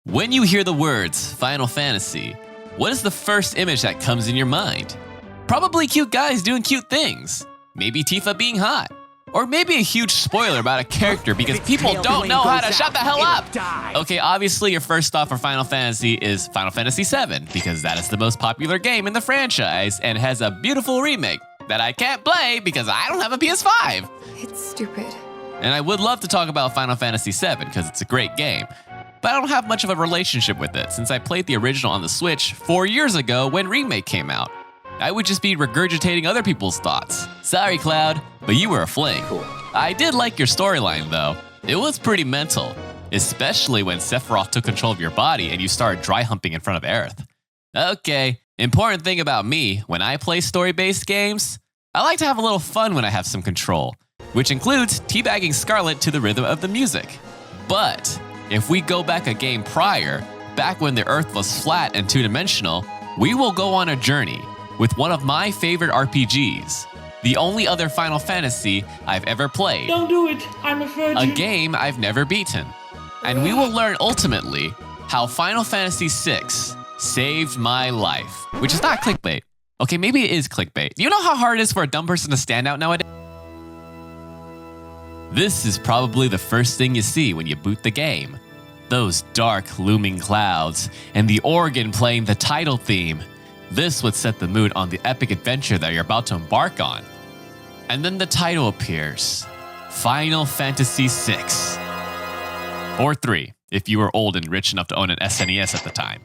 When you hear the words Final Fantasy, what is the first image that comes in your mind? Probably cute guys doing cute things. Maybe Tifa being hot. Or maybe a huge spoiler about a character because people don't know how to shut the hell up! Okay, obviously your first thought for Final Fantasy is Final Fantasy VII because that is the most popular game in the franchise and has a beautiful remake that I can't play because I don't have a PS5. It's stupid. And I would love to talk about Final Fantasy VII because it's a great game, but I don't have much of a relationship with it since I played the original on the Switch 4 years ago when Remake came out. I would just be regurgitating other people's thoughts. Sorry, Cloud, but you were a fling. Cool. I did like your storyline, though. It was pretty mental, especially when Sephiroth took control of your body and you started dry humping in front of Aerith. Okay, important thing about me, when I play story-based games, I like to have a little fun when I have some control, which includes teabagging Scarlet to the rhythm of the music. But if we go back a game prior, back when the Earth was flat and two-dimensional, we will go on a journey with one of my favorite RPGs, the only other Final Fantasy I've ever played. Don't do it, I'm a virgin. A game I've never beaten. And we will learn ultimately how Final Fantasy VI saved my life. Which is not clickbait. Okay, maybe it is clickbait. Do you know how hard it is for a dumb person to stand out nowadays? This is probably the first thing you see when you boot the game. Those dark looming clouds and the organ playing the title theme. This would set the mood on the epic adventure that you're about to embark on. And then the title appears, Final Fantasy VI. Or 3, if you were old and rich enough to own an SNES at the time.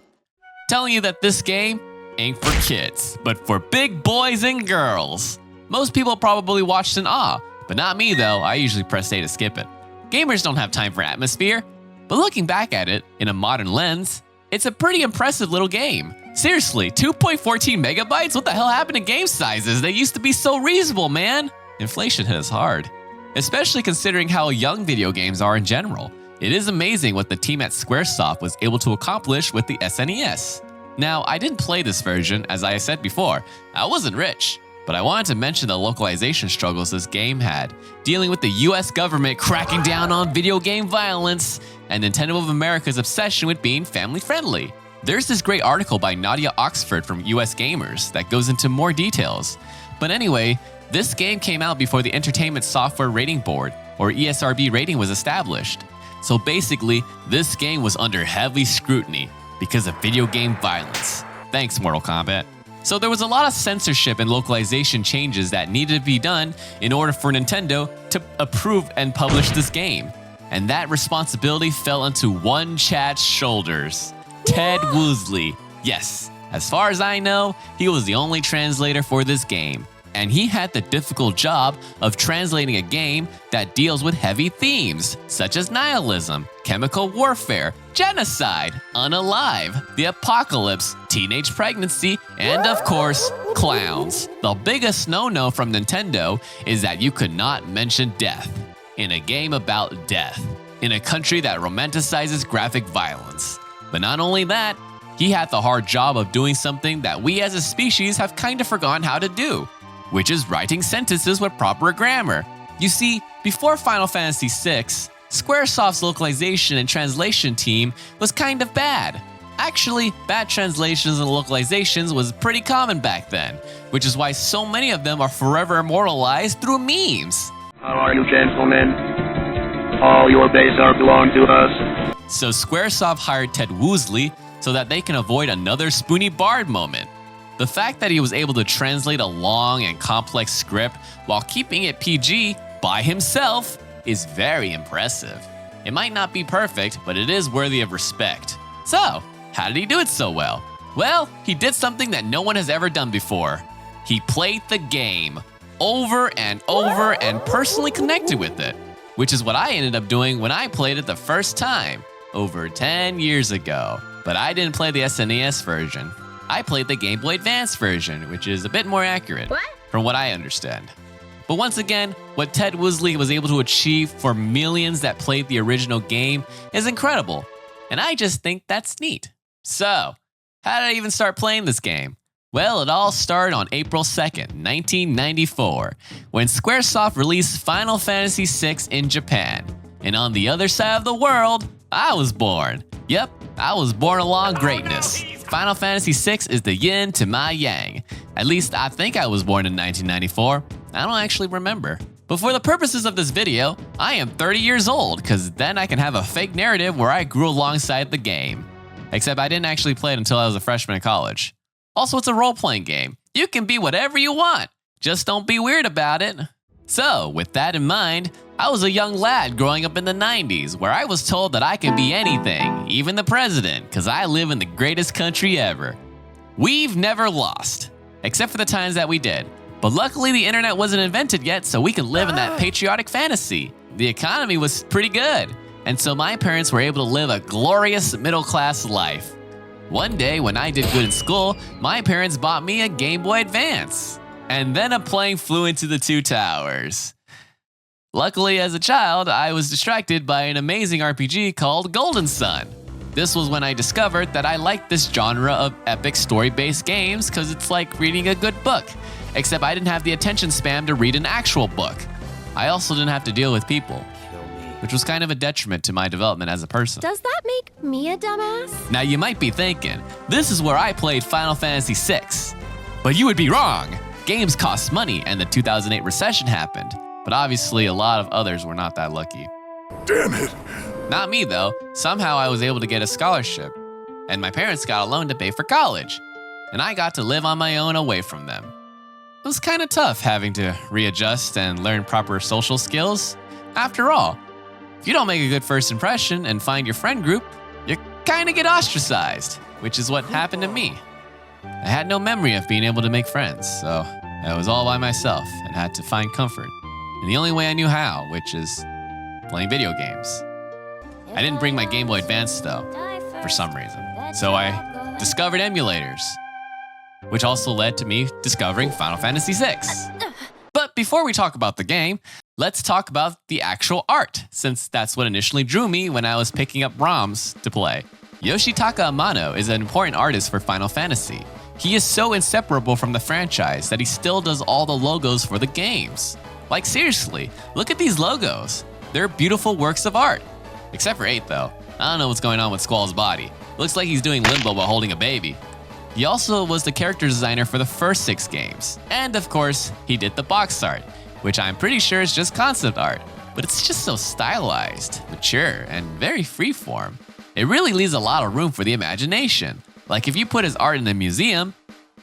Telling you that this game ain't for kids, but for big boys and girls. Most people probably watched in awe, but not me though, I usually press A to skip it. Gamers don't have time for atmosphere, but looking back at it in a modern lens, it's a pretty impressive little game. Seriously, 2.14 megabytes? What the hell happened to game sizes? They used to be so reasonable, man. Inflation hit us hard, especially considering how young video games are in general. It is amazing what the team at Squaresoft was able to accomplish with the SNES. Now, I didn't play this version, as I said before. I wasn't rich, but I wanted to mention the localization struggles this game had, dealing with the US government cracking down on video game violence and Nintendo of America's obsession with being family-friendly. There's this great article by Nadia Oxford from US Gamers that goes into more details. But anyway, this game came out before the Entertainment Software Rating Board, or ESRB rating, was established. So basically, this game was under heavy scrutiny because of video game violence. Thanks, Mortal Kombat. So there was a lot of censorship and localization changes that needed to be done in order for Nintendo to approve and publish this game. And that responsibility fell onto one Chad's shoulders. Ted Woosley. Yes, as far as I know, he was the only translator for this game. And he had the difficult job of translating a game that deals with heavy themes, such as nihilism, chemical warfare, genocide, unalive, the apocalypse, teenage pregnancy, and of course, clowns. The biggest no-no from Nintendo is that you could not mention death in a game about death, in a country that romanticizes graphic violence. But not only that, he had the hard job of doing something that we as a species have kind of forgotten how to do, which is writing sentences with proper grammar. You see, before Final Fantasy VI, Squaresoft's localization and translation team was kind of bad. Actually, bad translations and localizations was pretty common back then, which is why so many of them are forever immortalized through memes. How are you, gentlemen? All your base are belong to us. So Squaresoft hired Ted Woosley so that they can avoid another Spoony Bard moment. The fact that he was able to translate a long and complex script while keeping it PG by himself is very impressive. It might not be perfect, but it is worthy of respect. So, how did he do it so well? Well, he did something that no one has ever done before. He played the game over and over and personally connected with it, which is what I ended up doing when I played it the first time, over 10 years ago. But I didn't play the SNES version. I played the Game Boy Advance version, which is a bit more accurate, from what I understand. But once again, what Ted Woosley was able to achieve for millions that played the original game is incredible, and I just think that's neat. So, how did I even start playing this game? Well, it all started on April 2nd, 1994, when Squaresoft released Final Fantasy VI in Japan. And on the other side of the world, I was born. Yep, I was born along greatness. Final Fantasy VI is the yin to my yang. At least I think I was born in 1994. I don't actually remember. But for the purposes of this video, I am 30 years old, because then I can have a fake narrative where I grew alongside the game. Except I didn't actually play it until I was a freshman in college. Also, it's a role-playing game. You can be whatever you want. Just don't be weird about it. So, with that in mind, I was a young lad growing up in the 90s where I was told that I can be anything, even the president, because I live in the greatest country ever. We've never lost, except for the times that we did. But luckily the internet wasn't invented yet, so we could live in that patriotic fantasy. The economy was pretty good, and so my parents were able to live a glorious middle-class life. One day when I did good in school, my parents bought me a Game Boy Advance. And then a plane flew into the two towers. Luckily, as a child, I was distracted by an amazing RPG called Golden Sun. This was when I discovered that I liked this genre of epic story-based games because it's like reading a good book, except I didn't have the attention span to read an actual book. I also didn't have to deal with people, which was kind of a detriment to my development as a person. Does that make me a dumbass? Now you might be thinking, this is where I played Final Fantasy VI. But you would be wrong. Games cost money and the 2008 recession happened, but obviously a lot of others were not that lucky. Damn it! Not me though. Somehow I was able to get a scholarship, and my parents got a loan to pay for college, and I got to live on my own away from them. It was kind of tough having to readjust and learn proper social skills. After all, if you don't make a good first impression and find your friend group, you kind of get ostracized, which is what happened to me. I had no memory of being able to make friends, so I was all by myself and had to find comfort in the only way I knew how, which is playing video games. I didn't bring my Game Boy Advance though, for some reason, so I discovered emulators, which also led to me discovering Final Fantasy VI. But before we talk about the game, let's talk about the actual art, since that's what initially drew me when I was picking up ROMs to play. Yoshitaka Amano is an important artist for Final Fantasy. He is so inseparable from the franchise that he still does all the logos for the games. Like seriously, look at these logos. They're beautiful works of art. Except for 8 though. I don't know what's going on with Squall's body. Looks like he's doing limbo while holding a baby. He also was the character designer for the first 6 games. And of course, he did the box art, which I'm pretty sure is just concept art. But it's just so stylized, mature, and very freeform. It really leaves a lot of room for the imagination. Like if you put his art in a museum,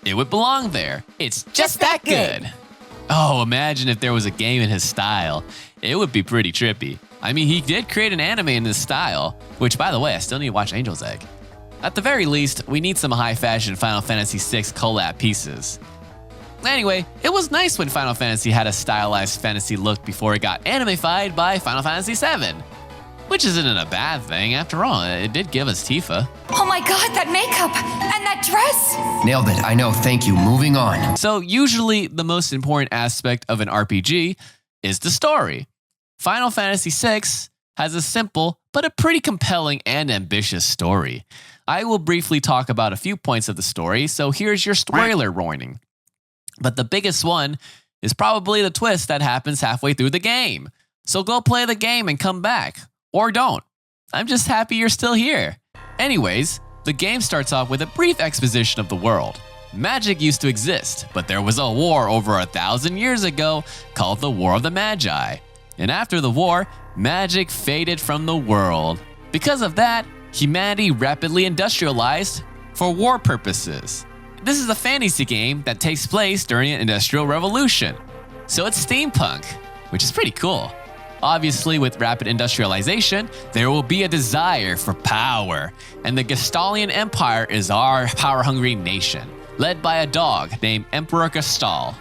it would belong there. It's just that good. Oh, imagine if there was a game in his style. It would be pretty trippy. I mean, he did create an anime in this style, which by the way, I still need to watch Angel's Egg. At the very least, we need some high fashion Final Fantasy VI collab pieces. Anyway, it was nice when Final Fantasy had a stylized fantasy look before it got animified by Final Fantasy VII. Which isn't a bad thing, after all, it did give us Tifa. Oh my god, that makeup! And that dress! Nailed it, I know, thank you, moving on. So usually the most important aspect of an RPG is the story. Final Fantasy VI has a simple, but a pretty compelling and ambitious story. I will briefly talk about a few points of the story, so here's your spoiler warning. But the biggest one is probably the twist that happens halfway through the game. So go play the game and come back. Or don't. I'm just happy you're still here. Anyways, the game starts off with a brief exposition of the world. Magic used to exist, but there was a war over 1,000 years ago called the War of the Magi. And after the war, magic faded from the world. Because of that, humanity rapidly industrialized for war purposes. This is a fantasy game that takes place during an industrial revolution. So it's steampunk, which is pretty cool. Obviously, with rapid industrialization, there will be a desire for power, and the Gestalian Empire is our power-hungry nation, led by a dog named Emperor Gestal.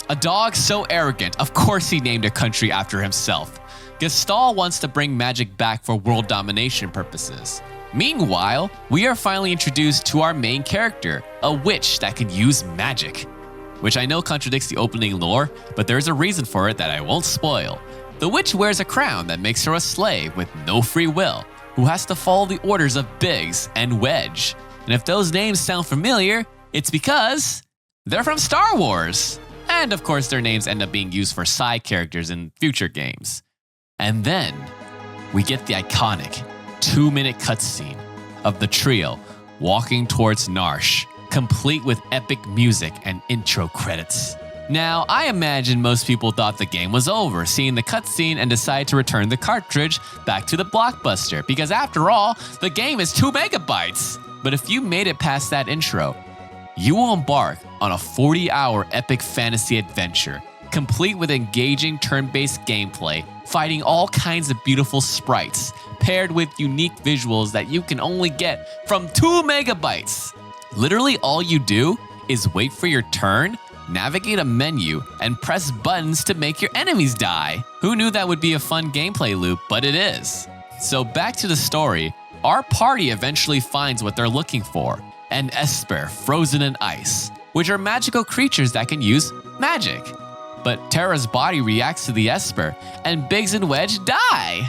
A dog so arrogant, of course he named a country after himself. Gestal wants to bring magic back for world domination purposes. Meanwhile, we are finally introduced to our main character, a witch that can use magic. Which I know contradicts the opening lore, but there's a reason for it that I won't spoil. The witch wears a crown that makes her a slave with no free will, who has to follow the orders of Biggs and Wedge. And if those names sound familiar, it's because they're from Star Wars. And of course, their names end up being used for side characters in future games. And then we get the iconic 2-minute cutscene of the trio walking towards Narsh, complete with epic music and intro credits. Now, I imagine most people thought the game was over, seeing the cutscene and decided to return the cartridge back to the Blockbuster, because after all, the game is 2 megabytes. But if you made it past that intro, you will embark on a 40-hour epic fantasy adventure, complete with engaging turn-based gameplay, fighting all kinds of beautiful sprites, paired with unique visuals that you can only get from 2 megabytes. Literally all you do is wait for your turn, navigate a menu, and press buttons to make your enemies die. Who knew that would be a fun gameplay loop, but it is. So back to the story, our party eventually finds what they're looking for, an Esper frozen in ice, which are magical creatures that can use magic. But Terra's body reacts to the Esper, and Biggs and Wedge die.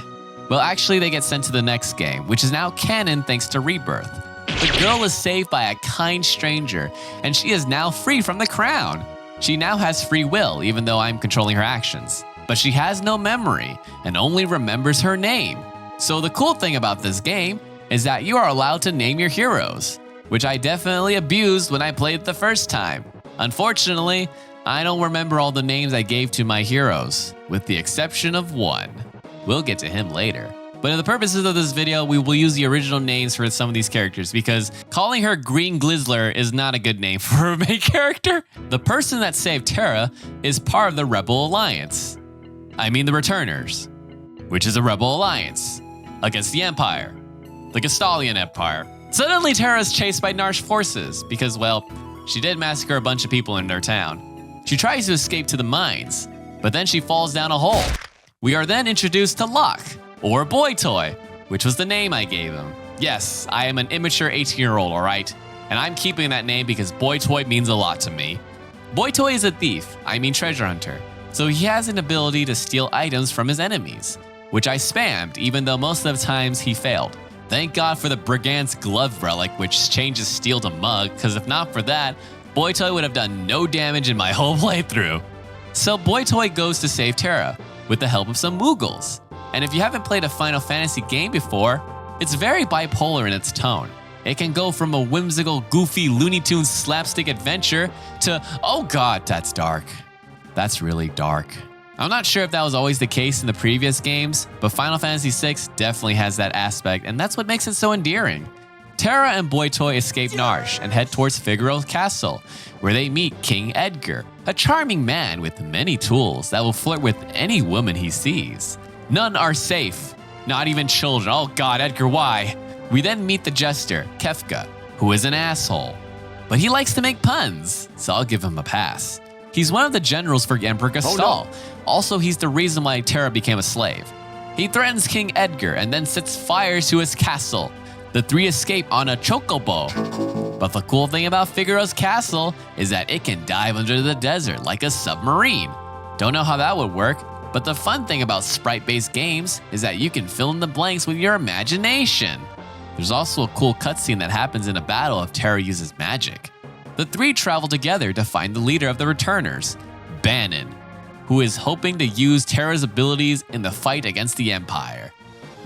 Well, actually they get sent to the next game, which is now canon thanks to Rebirth. The girl is saved by a kind stranger, and she is now free from the crown. She now has free will, even though I'm controlling her actions. But she has no memory, and only remembers her name. So the cool thing about this game is that you are allowed to name your heroes, which I definitely abused when I played the first time. Unfortunately, I don't remember all the names I gave to my heroes, with the exception of one. We'll get to him later. But for the purposes of this video, we will use the original names for some of these characters because calling her Green Glizzler is not a good name for a main character. The person that saved Terra is part of the Rebel Alliance. I mean the Returners, which is a Rebel Alliance against the Empire, the Gestalian Empire. Suddenly Terra is chased by Narsh forces because, well, she did massacre a bunch of people in their town. She tries to escape to the mines, but then she falls down a hole. We are then introduced to Locke, or Boy Toy, which was the name I gave him. Yes, I am an immature 18-year-old, alright? And I'm keeping that name because Boy Toy means a lot to me. Boy Toy is a thief, I mean treasure hunter, so he has an ability to steal items from his enemies, which I spammed even though most of the times he failed. Thank God for the Brigand's Glove relic, which changes steel to mug, because if not for that, Boy Toy would have done no damage in my whole playthrough. So Boy Toy goes to save Terra, with the help of some Moogles. And if you haven't played a Final Fantasy game before, it's very bipolar in its tone. It can go from a whimsical, goofy Looney Tunes slapstick adventure to, oh god, that's dark. That's really dark. I'm not sure if that was always the case in the previous games, but Final Fantasy VI definitely has that aspect, and that's what makes it so endearing. Terra and Boy Toy escape Narsh and head towards Figaro's castle, where they meet King Edgar, a charming man with many tools that will flirt with any woman he sees. None are safe, not even children. Oh god, Edgar, why? We then meet the jester, Kefka, who is an asshole. But he likes to make puns, so I'll give him a pass. He's one of the generals for Emperor Gastal. Oh, no. Also, he's the reason why Terra became a slave. He threatens King Edgar and then sets fire to his castle. The three escape on a chocobo. But the cool thing about Figaro's castle is that it can dive under the desert like a submarine. Don't know how that would work, but the fun thing about sprite-based games is that you can fill in the blanks with your imagination. There's also a cool cutscene that happens in a battle if Terra uses magic. The three travel together to find the leader of the Returners, Bannon, who is hoping to use Terra's abilities in the fight against the Empire.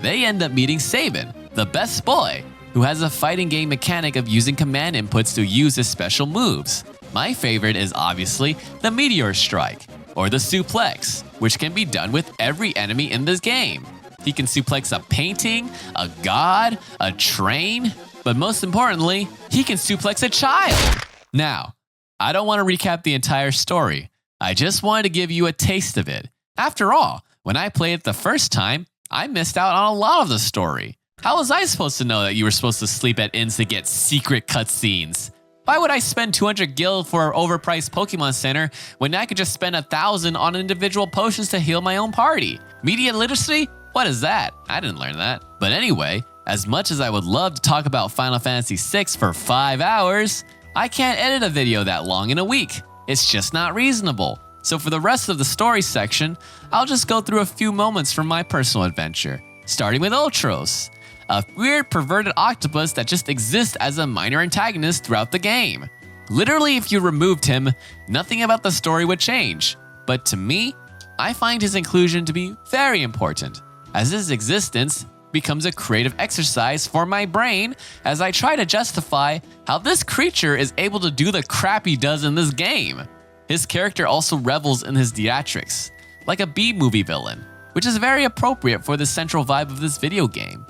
They end up meeting Sabin, the best boy, who has a fighting game mechanic of using command inputs to use his special moves. My favorite is obviously the Meteor Strike, or the Suplex, which can be done with every enemy in this game. He can suplex a painting, a god, a train, but most importantly, he can suplex a child. Now, I don't want to recap the entire story. I just wanted to give you a taste of it. After all, when I played it the first time, I missed out on a lot of the story. How was I supposed to know that you were supposed to sleep at inns to get secret cutscenes? Why would I spend 200 gil for an overpriced Pokemon Center when I could just spend 1,000 on individual potions to heal my own party? Media literacy? What is that? I didn't learn that. But anyway, as much as I would love to talk about Final Fantasy VI for 5 hours, I can't edit a video that long in a week. It's just not reasonable. So for the rest of the story section, I'll just go through a few moments from my personal adventure, starting with Ultros, a weird perverted octopus that just exists as a minor antagonist throughout the game. Literally, if you removed him, nothing about the story would change. But to me, I find his inclusion to be very important, as his existence becomes a creative exercise for my brain as I try to justify how this creature is able to do the crap he does in this game. His character also revels in his theatrics, like a B-movie villain, which is very appropriate for the central vibe of this video game.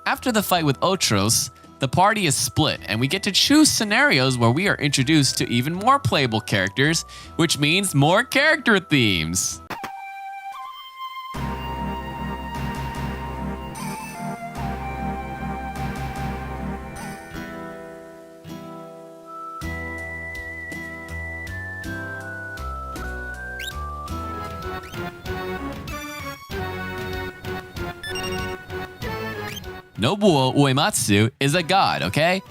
After the fight with Otros, the party is split and we get to choose scenarios where we are introduced to even more playable characters, which means more character themes. Nobuo Uematsu is a god, okay?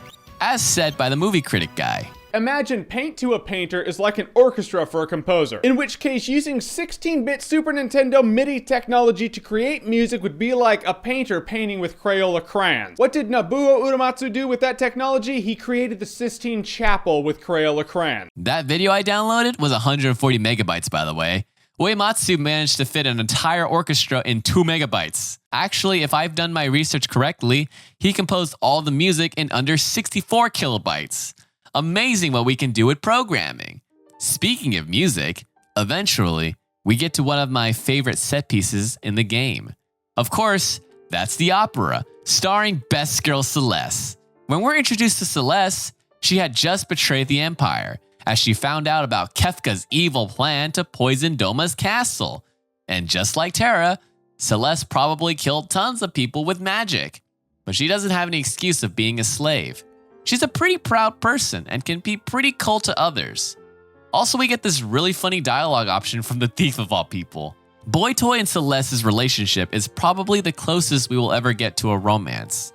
As said by the movie critic guy. Imagine Paint to a painter is like an orchestra for a composer, in which case using 16-bit Super Nintendo MIDI technology to create music would be like a painter painting with Crayola crayons. What did Nobuo Uematsu do with that technology? He created the Sistine Chapel with Crayola crayons. That video I downloaded was 140 megabytes, by the way. Uematsu managed to fit an entire orchestra in 2 megabytes. Actually, if I've done my research correctly, he composed all the music in under 64 kilobytes. Amazing what we can do with programming. Speaking of music, eventually, we get to one of my favorite set pieces in the game. Of course, that's the opera, starring Best Girl Celeste. When we're introduced to Celeste, she had just betrayed the Empire, as she found out about Kefka's evil plan to poison Doma's castle. And just like Terra, Celeste probably killed tons of people with magic. But she doesn't have any excuse of being a slave. She's a pretty proud person and can be pretty cold to others. Also, we get this really funny dialogue option from the thief of all people. Boy Toy and Celeste's relationship is probably the closest we will ever get to a romance.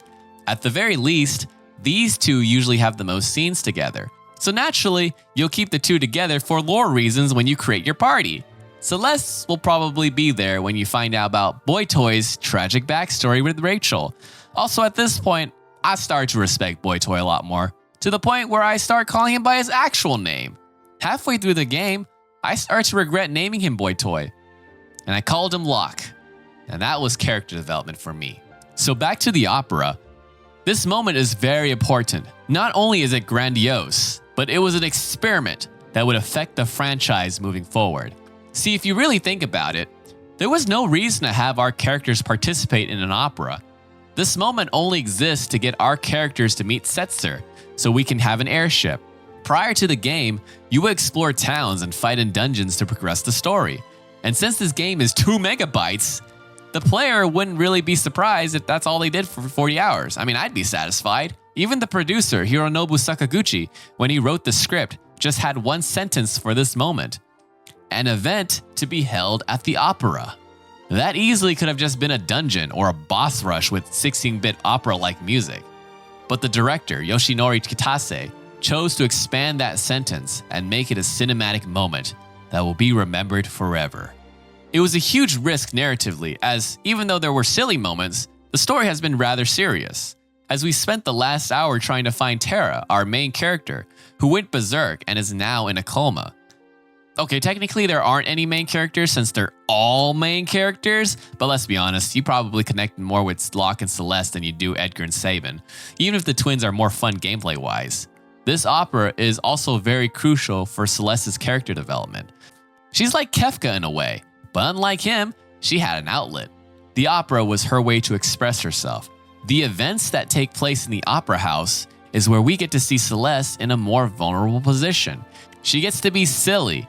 At the very least, these two usually have the most scenes together. So naturally, you'll keep the two together for lore reasons when you create your party. Celeste will probably be there when you find out about Boy Toy's tragic backstory with Rachel. Also at this point, I start to respect Boy Toy a lot more, to the point where I start calling him by his actual name. Halfway through the game, I start to regret naming him Boy Toy, and I called him Locke, and that was character development for me. So back to the opera. This moment is very important. Not only is it grandiose, but it was an experiment that would affect the franchise moving forward. See, if you really think about it, there was no reason to have our characters participate in an opera. This moment only exists to get our characters to meet Setzer, so we can have an airship. Prior to the game, you would explore towns and fight in dungeons to progress the story. And since this game is 2 megabytes, the player wouldn't really be surprised if that's all they did for 40 hours. I mean, I'd be satisfied. Even the producer, Hironobu Sakaguchi, when he wrote the script, just had one sentence for this moment. An event to be held at the opera. That easily could have just been a dungeon or a boss rush with 16-bit opera-like music. But the director, Yoshinori Kitase, chose to expand that sentence and make it a cinematic moment that will be remembered forever. It was a huge risk narratively, as even though there were silly moments, the story has been rather serious, as we spent the last hour trying to find Terra, our main character, who went berserk and is now in a coma. Okay, technically there aren't any main characters since they're all main characters, but let's be honest, you probably connect more with Locke and Celeste than you do Edgar and Sabin, even if the twins are more fun gameplay-wise. This opera is also very crucial for Celeste's character development. She's like Kefka in a way, but unlike him, she had an outlet. The opera was her way to express herself. The events that take place in the opera house is where we get to see Celeste in a more vulnerable position. She gets to be silly,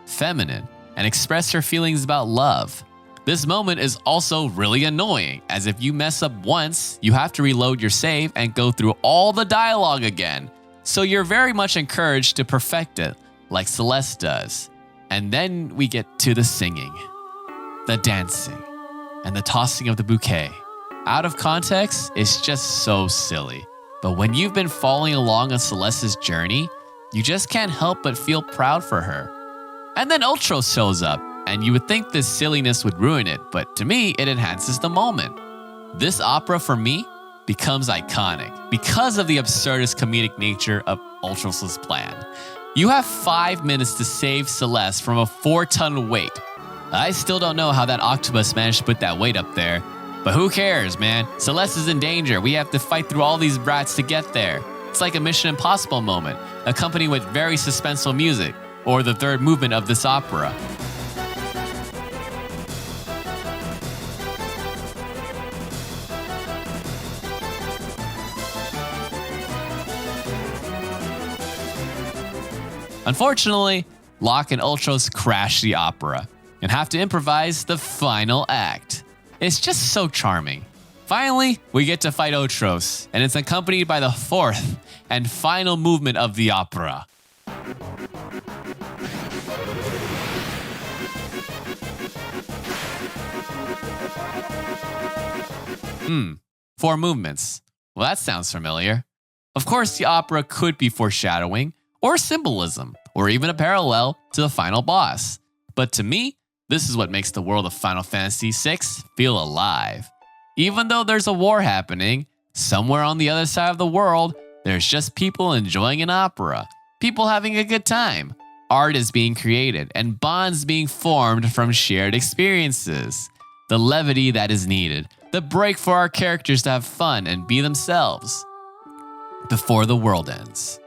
feminine, and express her feelings about love. This moment is also really annoying, as if you mess up once, you have to reload your save and go through all the dialogue again. So you're very much encouraged to perfect it, like Celeste does. And then we get to the singing, the dancing, and the tossing of the bouquet. Out of context, it's just so silly. But when you've been following along on Celeste's journey, you just can't help but feel proud for her. And then Ultros shows up, and you would think this silliness would ruin it, but to me, it enhances the moment. This opera, for me, becomes iconic because of the absurdist comedic nature of Ultros' plan. You have 5 minutes to save Celeste from a 4-ton weight. I still don't know how that octopus managed to put that weight up there, but But who cares, man? Celeste is in danger. We have to fight through all these brats to get there. It's like a Mission Impossible moment, accompanied with very suspenseful music, or the third movement of this opera. Unfortunately, Locke and Ultros crash the opera and have to improvise the final act. It's just so charming. Finally, we get to fight Ultros, and it's accompanied by the fourth and final movement of the opera. Four movements. Well, that sounds familiar. Of course, the opera could be foreshadowing, or symbolism, or even a parallel to the final boss. But to me, this is what makes the world of Final Fantasy VI feel alive. Even though there's a war happening, somewhere on the other side of the world, there's just people enjoying an opera, people having a good time. Art is being created, and bonds being formed from shared experiences. The levity that is needed, the break for our characters to have fun and be themselves before the world ends.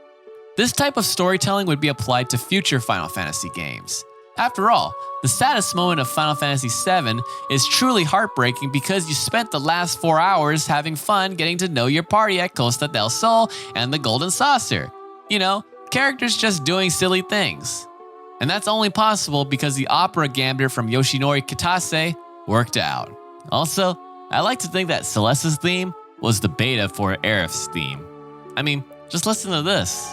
This type of storytelling would be applied to future Final Fantasy games. After all, the saddest moment of Final Fantasy VII is truly heartbreaking because you spent the last 4 hours having fun getting to know your party at Costa del Sol and the Golden Saucer. You know, characters just doing silly things. And that's only possible because the opera gambit from Yoshinori Kitase worked out. Also, I like to think that Celeste's theme was the beta for Aerith's theme. I mean, just listen to this.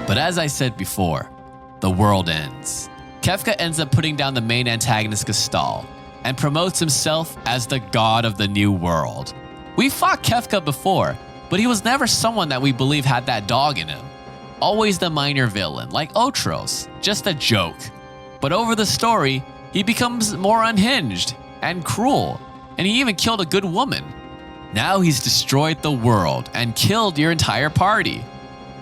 But as I said before, the world ends. Kefka ends up putting down the main antagonist Gestal and promotes himself as the god of the new world. We fought Kefka before, but he was never someone that we believe had that dog in him. Always the minor villain, like Ultros, just a joke. But over the story, he becomes more unhinged and cruel, and he even killed a good woman. Now he's destroyed the world and killed your entire party.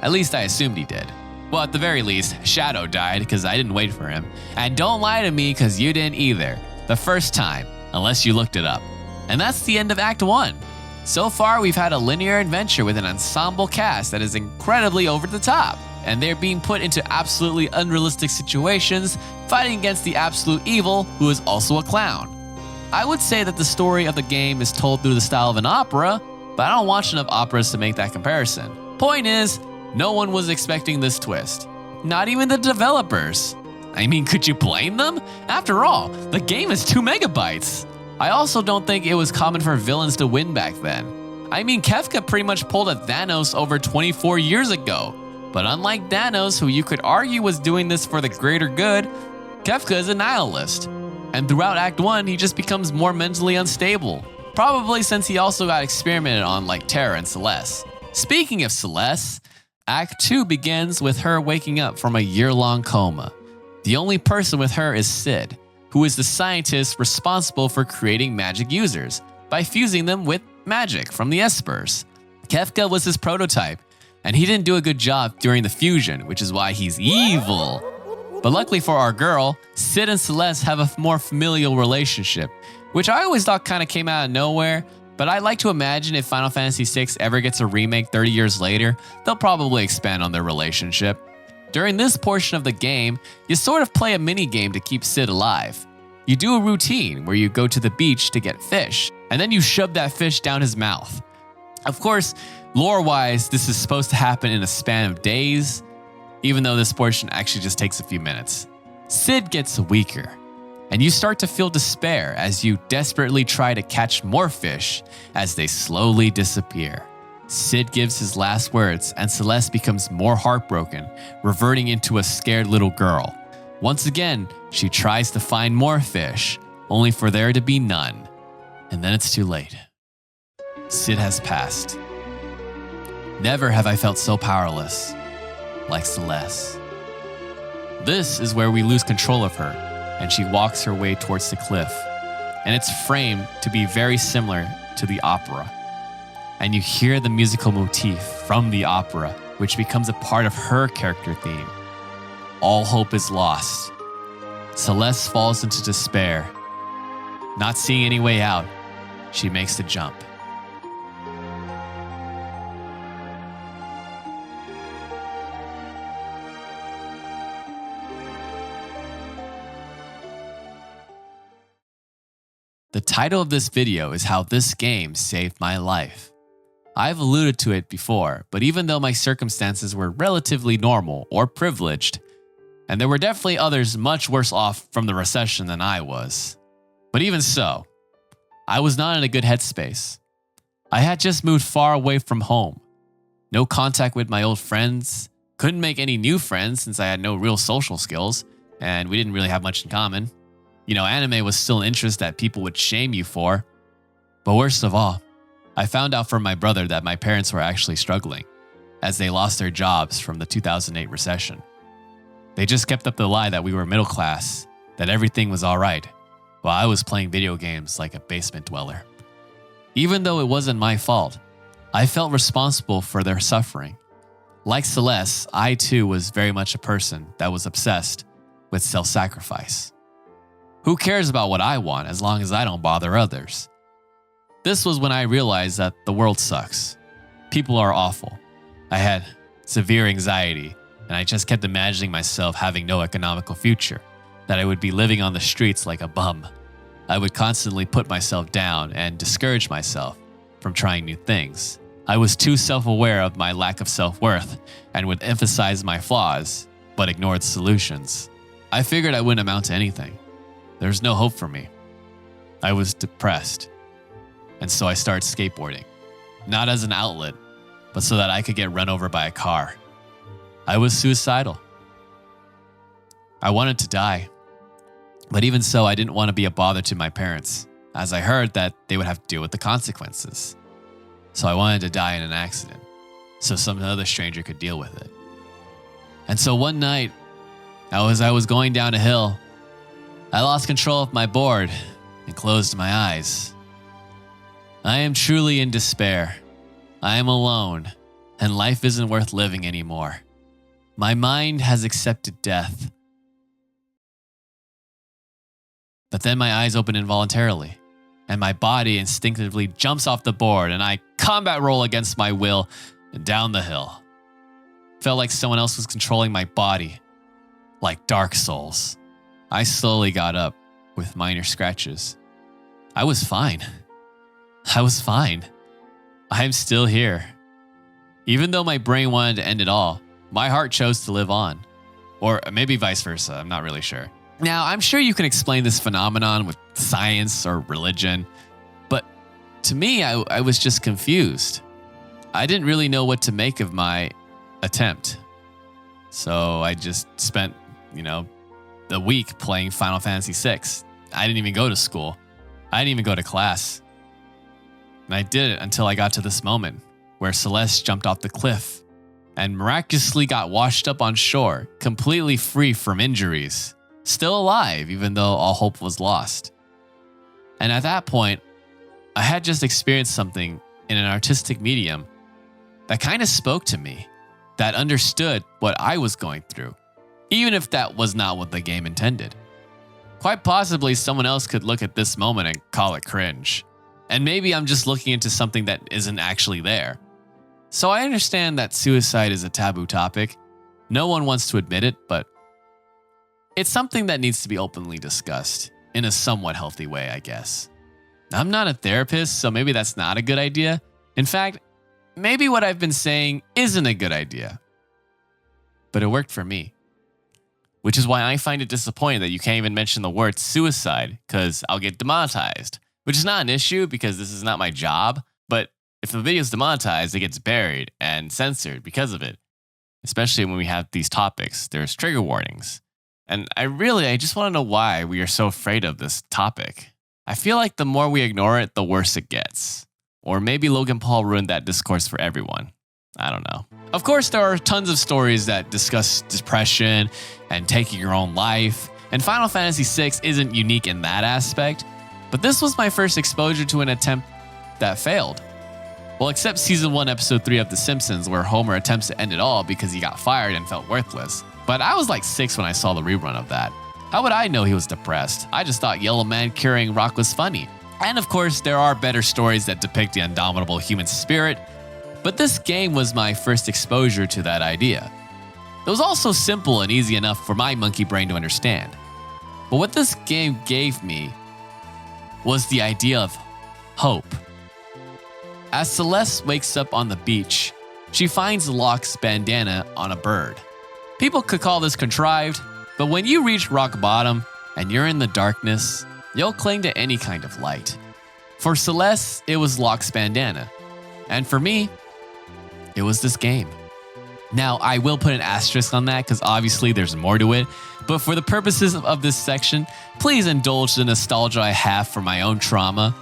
At least I assumed he did. Well, at the very least, Shadow died because I didn't wait for him. And don't lie to me because you didn't either. The first time, unless you looked it up. And that's the end of Act 1. So far, we've had a linear adventure with an ensemble cast that is incredibly over the top. And they're being put into absolutely unrealistic situations, fighting against the absolute evil, who is also a clown. I would say that the story of the game is told through the style of an opera, but I don't watch enough operas to make that comparison. Point is, no one was expecting this twist. Not even the developers. I mean, could you blame them? After all, the game is 2 megabytes. I also don't think it was common for villains to win back then. I mean, Kefka pretty much pulled a Thanos over 24 years ago. But unlike Thanos, who you could argue was doing this for the greater good, Kefka is a nihilist. And throughout Act 1, he just becomes more mentally unstable. Probably since he also got experimented on like Terra and Celeste. Speaking of Celeste, Act 2 begins with her waking up from a year-long coma. The only person with her is Sid, who is the scientist responsible for creating magic users by fusing them with magic from the Espers. Kefka was his prototype, and he didn't do a good job during the fusion, which is why he's evil. But luckily for our girl, Sid and Celeste have a more familial relationship, which I always thought kind of came out of nowhere. But I like to imagine if Final Fantasy VI ever gets a remake 30 years later, they'll probably expand on their relationship. During this portion of the game, you sort of play a mini game to keep Sid alive. You do a routine where you go to the beach to get fish, and then you shove that fish down his mouth. Of course, lore-wise, this is supposed to happen in a span of days, even though this portion actually just takes a few minutes. Sid gets weaker, and you start to feel despair as you desperately try to catch more fish as they slowly disappear. Sid gives his last words, and Celeste becomes more heartbroken, reverting into a scared little girl. Once again, she tries to find more fish, only for there to be none. And then it's too late. Sid has passed. Never have I felt so powerless, like Celeste. This is where we lose control of her, and she walks her way towards the cliff. And it's framed to be very similar to the opera. And you hear the musical motif from the opera, which becomes a part of her character theme. All hope is lost. Celeste falls into despair. Not seeing any way out, she makes the jump. The title of this video is how this game saved my life. I've alluded to it before, but even though my circumstances were relatively normal or privileged, and there were definitely others much worse off from the recession than I was, but even so, I was not in a good headspace. I had just moved far away from home. No contact with my old friends, couldn't make any new friends since I had no real social skills, and we didn't really have much in common. Anime was still an interest that people would shame you for. But worst of all, I found out from my brother that my parents were actually struggling, as they lost their jobs from the 2008 recession. They just kept up the lie that we were middle class, that everything was alright, while I was playing video games like a basement dweller. Even though it wasn't my fault, I felt responsible for their suffering. Like Celeste, I too was very much a person that was obsessed with self-sacrifice. Who cares about what I want as long as I don't bother others? This was when I realized that the world sucks. People are awful. I had severe anxiety, and I just kept imagining myself having no economical future, that I would be living on the streets like a bum. I would constantly put myself down and discourage myself from trying new things. I was too self-aware of my lack of self-worth and would emphasize my flaws, but ignored solutions. I figured I wouldn't amount to anything. There was no hope for me. I was depressed. And so I started skateboarding. Not as an outlet, but so that I could get run over by a car. I was suicidal. I wanted to die. But even so, I didn't want to be a bother to my parents, as I heard that they would have to deal with the consequences. So I wanted to die in an accident, so some other stranger could deal with it. And so one night, as I was going down a hill, I lost control of my board and closed my eyes. I am truly in despair. I am alone, and life isn't worth living anymore. My mind has accepted death. But then my eyes open involuntarily, and my body instinctively jumps off the board, and I combat roll against my will down the hill. Felt like someone else was controlling my body, like Dark Souls. I slowly got up with minor scratches. I was fine. I was fine. I'm still here. Even though my brain wanted to end it all, my heart chose to live on. Or maybe vice versa, I'm not really sure. Now, I'm sure you can explain this phenomenon with science or religion, but to me, I was just confused. I didn't really know what to make of my attempt. So I just spent, the week playing Final Fantasy VI. I didn't even go to school. I didn't even go to class. And I did it until I got to this moment where Celeste jumped off the cliff and miraculously got washed up on shore, completely free from injuries, still alive even though all hope was lost. And at that point, I had just experienced something in an artistic medium that kind of spoke to me, that understood what I was going through, even if that was not what the game intended. Quite possibly someone else could look at this moment and call it cringe. And maybe I'm just looking into something that isn't actually there. So I understand that suicide is a taboo topic. No one wants to admit it, but it's something that needs to be openly discussed in a somewhat healthy way, I guess. I'm not a therapist, so maybe that's not a good idea. In fact, maybe what I've been saying isn't a good idea. But it worked for me. Which is why I find it disappointing that you can't even mention the word suicide, because I'll get demonetized. Which is not an issue because this is not my job, but if the video is demonetized, it gets buried and censored because of it. Especially when we have these topics, there's trigger warnings. And I just want to know why we are so afraid of this topic. I feel like the more we ignore it, the worse it gets. Or maybe Logan Paul ruined that discourse for everyone. I don't know. Of course, there are tons of stories that discuss depression and taking your own life, and Final Fantasy VI isn't unique in that aspect, but this was my first exposure to an attempt that failed. Well, except Season 1, Episode 3 of The Simpsons, where Homer attempts to end it all because he got fired and felt worthless. But I was like 6 when I saw the rerun of that. How would I know he was depressed? I just thought Yellow Man curing Rock was funny. And of course, there are better stories that depict the indomitable human spirit, but this game was my first exposure to that idea. It was also simple and easy enough for my monkey brain to understand. But what this game gave me was the idea of hope. As Celeste wakes up on the beach, she finds Locke's bandana on a bird. People could call this contrived, but when you reach rock bottom and you're in the darkness, you'll cling to any kind of light. For Celeste, it was Locke's bandana. And for me, it was this game. Now, I will put an asterisk on that because obviously there's more to it, but for the purposes of this section, please indulge the nostalgia I have for my own trauma.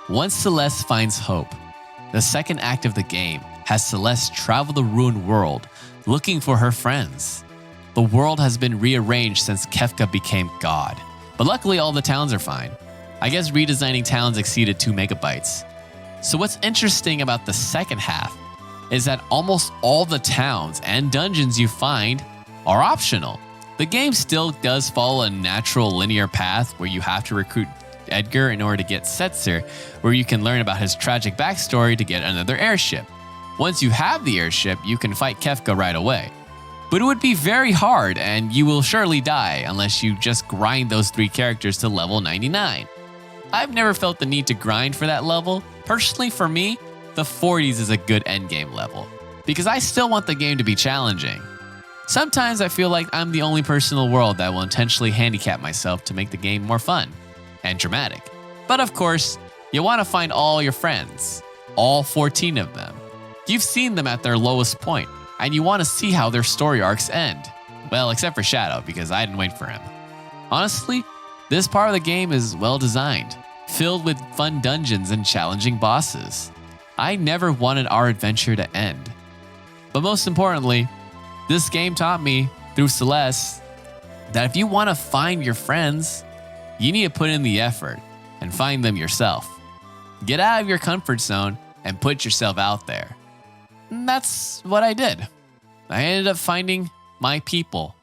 Once Celeste finds hope, the second act of the game has Celeste travel the ruined world looking for her friends. The world has been rearranged since Kefka became God, but luckily all the towns are fine. I guess redesigning towns exceeded 2 megabytes. So what's interesting about the second half is that almost all the towns and dungeons you find are optional. The game still does follow a natural linear path where you have to recruit Edgar in order to get Setzer, where you can learn about his tragic backstory to get another airship. Once you have the airship, you can fight Kefka right away. But it would be very hard and you will surely die unless you just grind those 3 characters to level 99. I've never felt the need to grind for that level. Personally, for me, the 40s is a good endgame level, because I still want the game to be challenging. Sometimes I feel like I'm the only person in the world that will intentionally handicap myself to make the game more fun and dramatic. But of course, you want to find all your friends, all 14 of them. You've seen them at their lowest point, and you want to see how their story arcs end. Well, except for Shadow, because I didn't wait for him. Honestly, this part of the game is well designed, filled with fun dungeons and challenging bosses. I never wanted our adventure to end. But most importantly, this game taught me, through Celeste, that if you want to find your friends, you need to put in the effort and find them yourself. Get out of your comfort zone and put yourself out there. And that's what I did. I ended up finding my people.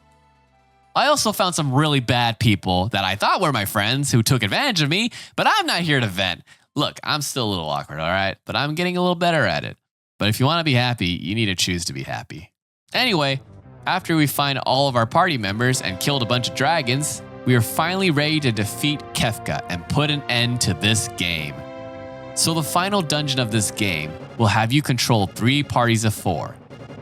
I also found some really bad people that I thought were my friends who took advantage of me, but I'm not here to vent. Look, I'm still a little awkward, all right? But I'm getting a little better at it. But if you want to be happy, you need to choose to be happy. Anyway, after we find all of our party members and killed a bunch of dragons, we are finally ready to defeat Kefka and put an end to this game. So the final dungeon of this game will have you control 3 parties of 4.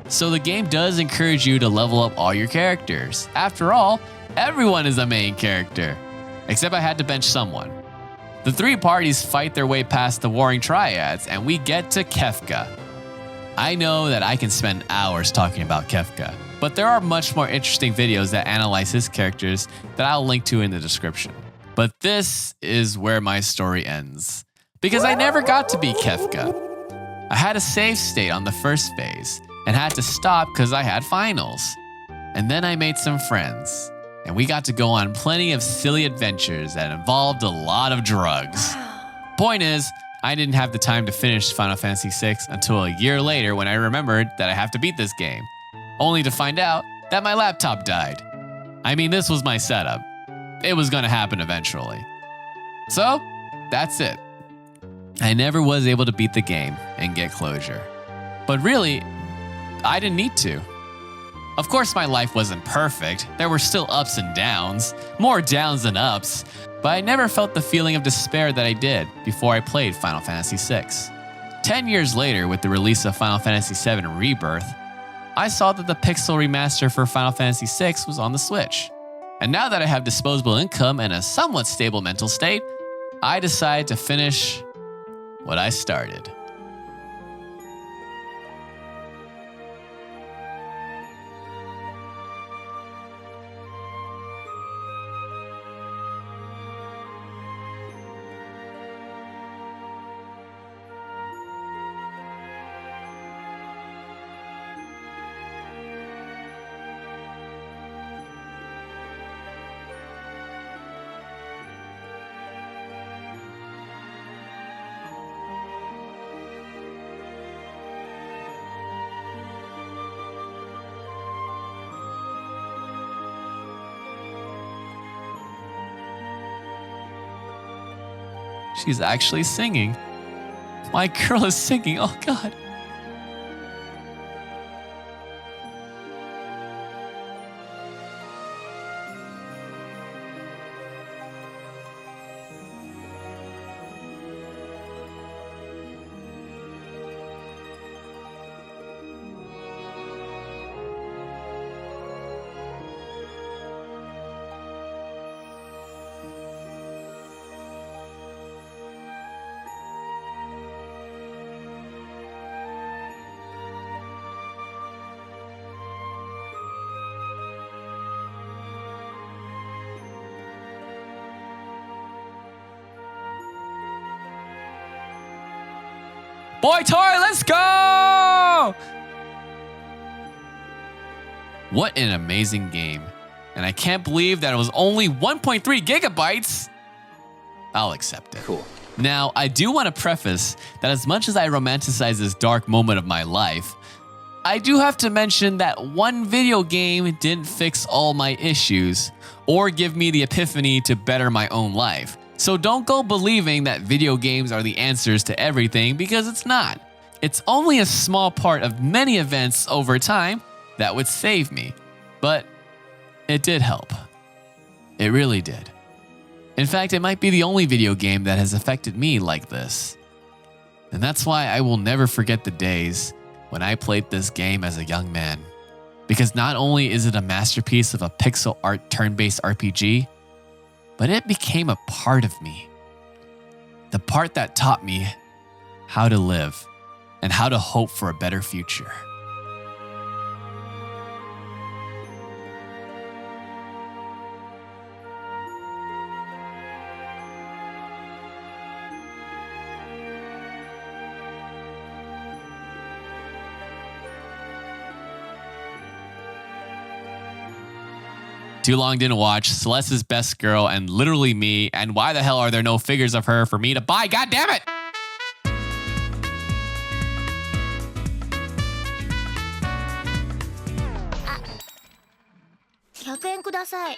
So the game does encourage you to level up all your characters. After all, everyone is a main character. Except I had to bench someone. The 3 parties fight their way past the warring triads and we get to Kefka. I know that I can spend hours talking about Kefka, but there are much more interesting videos that analyze his characters that I'll link to in the description. But this is where my story ends, because I never got to be Kefka. I had a save state on the first phase and had to stop because I had finals. And then I made some friends, and we got to go on plenty of silly adventures that involved a lot of drugs. Point is, I didn't have the time to finish Final Fantasy VI until a year later when I remembered that I have to beat this game, only to find out that my laptop died. I mean, this was my setup. It was gonna happen eventually. So, that's it. I never was able to beat the game and get closure. But really, I didn't need to. Of course, my life wasn't perfect. There were still ups and downs, more downs than ups, but I never felt the feeling of despair that I did before I played Final Fantasy VI. 10 years later, with the release of Final Fantasy VII Rebirth, I saw that the pixel remaster for Final Fantasy VI was on the Switch. And now that I have disposable income and a somewhat stable mental state, I decided to finish what I started. She's actually singing. My girl is singing. Oh, God. Boy Toy, let's go! What an amazing game. And I can't believe that it was only 1.3 gigabytes. I'll accept it. Cool. Now, I do want to preface that as much as I romanticize this dark moment of my life, I do have to mention that one video game didn't fix all my issues or give me the epiphany to better my own life. So don't go believing that video games are the answers to everything, because it's not. It's only a small part of many events over time that would save me. But it did help. It really did. In fact, it might be the only video game that has affected me like this. And that's why I will never forget the days when I played this game as a young man. Because not only is it a masterpiece of a pixel art turn-based RPG, but it became a part of me. The part that taught me how to live and how to hope for a better future. Too long didn't watch, Celeste's Best Girl, and Literally Me, and why the hell are there no figures of her for me to buy? God damn it! 100円ください。